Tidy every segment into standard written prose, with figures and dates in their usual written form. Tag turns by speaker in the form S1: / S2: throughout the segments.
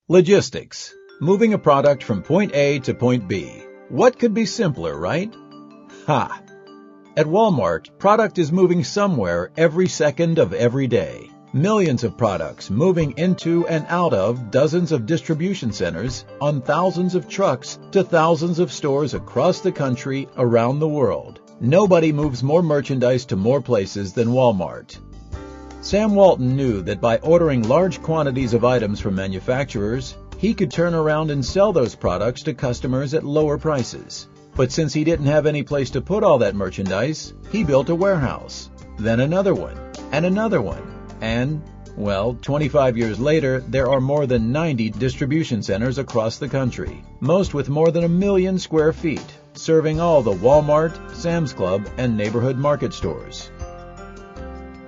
S1: Logistics. Moving a product from point A to point B. What could be simpler, right? Ha! At Walmart, product is moving somewhere every second of every day. Millions of products moving into and out of dozens of distribution centers, on thousands of trucks to thousands of stores across the country, around the world. Nobody moves more merchandise to more places than Walmart. Sam Walton knew that by ordering large quantities of items from manufacturers, he could turn around and sell those products to customers at lower prices. But since he didn't have any place to put all that merchandise, he built a warehouse, then another one, and another one. And, well, 25 years later, there are more than 90 distribution centers across the country, most with more than 1 million square feet, serving all the Walmart, Sam's Club, and neighborhood market stores.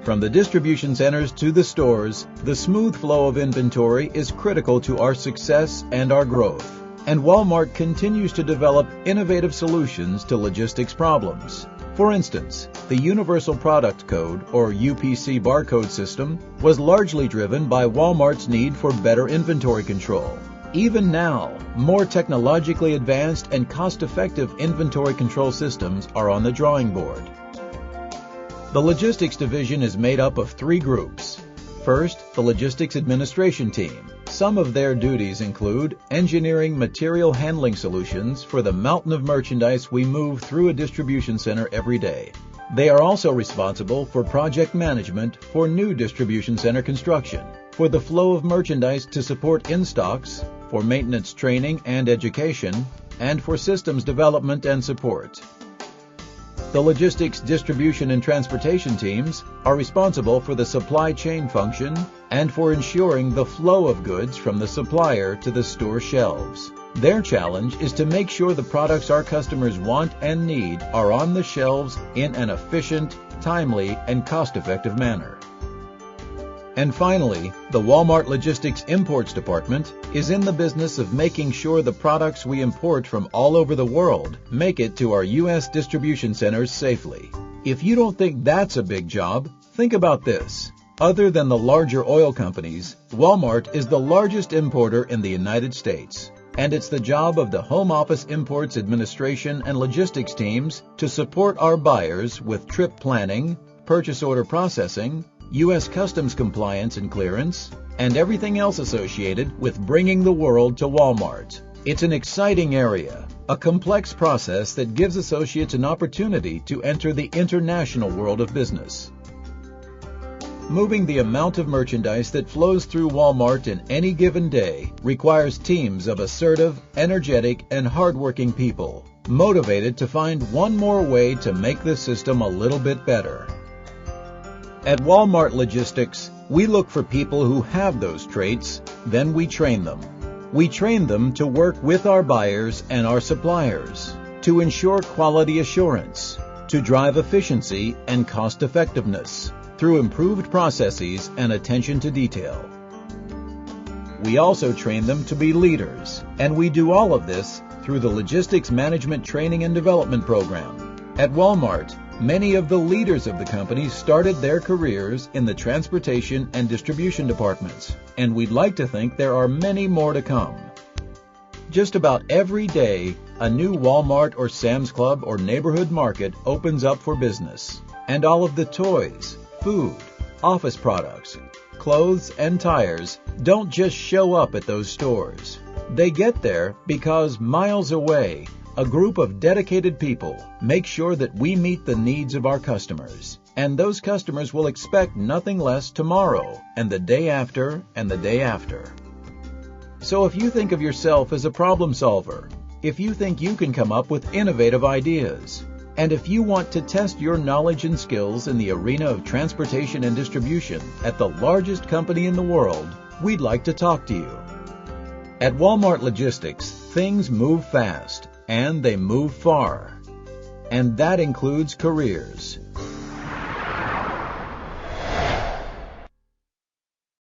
S1: From the distribution centers to the stores, the smooth flow of inventory is critical to our success and our growth. And Walmart continues to develop innovative solutions to logistics problems. For instance, the Universal Product Code, or UPC barcode system, was largely driven by Walmart's need for better inventory control. Even now, more technologically advanced and cost-effective inventory control systems are on the drawing board. The Logistics Division is made up of 3 groups. First, the Logistics Administration Team. Some of their duties include engineering material handling solutions for the mountain of merchandise we move through a distribution center every day. They are also responsible for project management for new distribution center construction, for the flow of merchandise to support in-stocks, for maintenance training and education, and for systems development and support. The Logistics, Distribution, and Transportation teams are responsible for the supply chain function and for ensuring the flow of goods from the supplier to the store shelves. Their challenge is to make sure the products our customers want and need are on the shelves in an efficient, timely, and cost-effective manner. And finally, the Walmart Logistics Imports Department is in the business of making sure the products we import from all over the world make it to our U.S. distribution centers safely. If you don't think that's a big job, think about this. Other than the larger oil companies, Walmart is the largest importer in the United States. And it's the job of the Home Office Imports Administration and Logistics teams to support our buyers with trip planning, purchase order processing, U.S. Customs compliance and clearance, and everything else associated with bringing the world to Walmart. It's an exciting area, a complex process that gives associates an opportunity to enter the international world of business. Moving the amount of merchandise that flows through Walmart in any given day requires teams of assertive, energetic, and hardworking people, motivated to find one more way to make the system a little bit better. At Walmart Logistics, we look for people who have those traits, then we train them. We train them to work with our buyers and our suppliers, to ensure quality assurance, to drive efficiency and cost effectiveness through improved processes and attention to detail. We also train them to be leaders, and we do all of this through the Logistics Management Training and Development Program. At Walmart, many of the leaders of the company started their careers in the transportation and distribution departments, and we'd like to think there are many more to come. Just about every day, a new Walmart or Sam's Club or neighborhood market opens up for business, and all of the toys, food, office products, clothes, and tires don't just show up at those stores. They get there because miles away, a group of dedicated people make sure that we meet the needs of our customers, and those customers will expect nothing less tomorrow and the day after and the day after. So if you think of yourself as a problem solver, if you think you can come up with innovative ideas, and if you want to test your knowledge and skills in the arena of transportation and distribution at the largest company in the world, we'd like to talk to you. At Walmart Logistics, things move fast, and they move far. And that includes careers.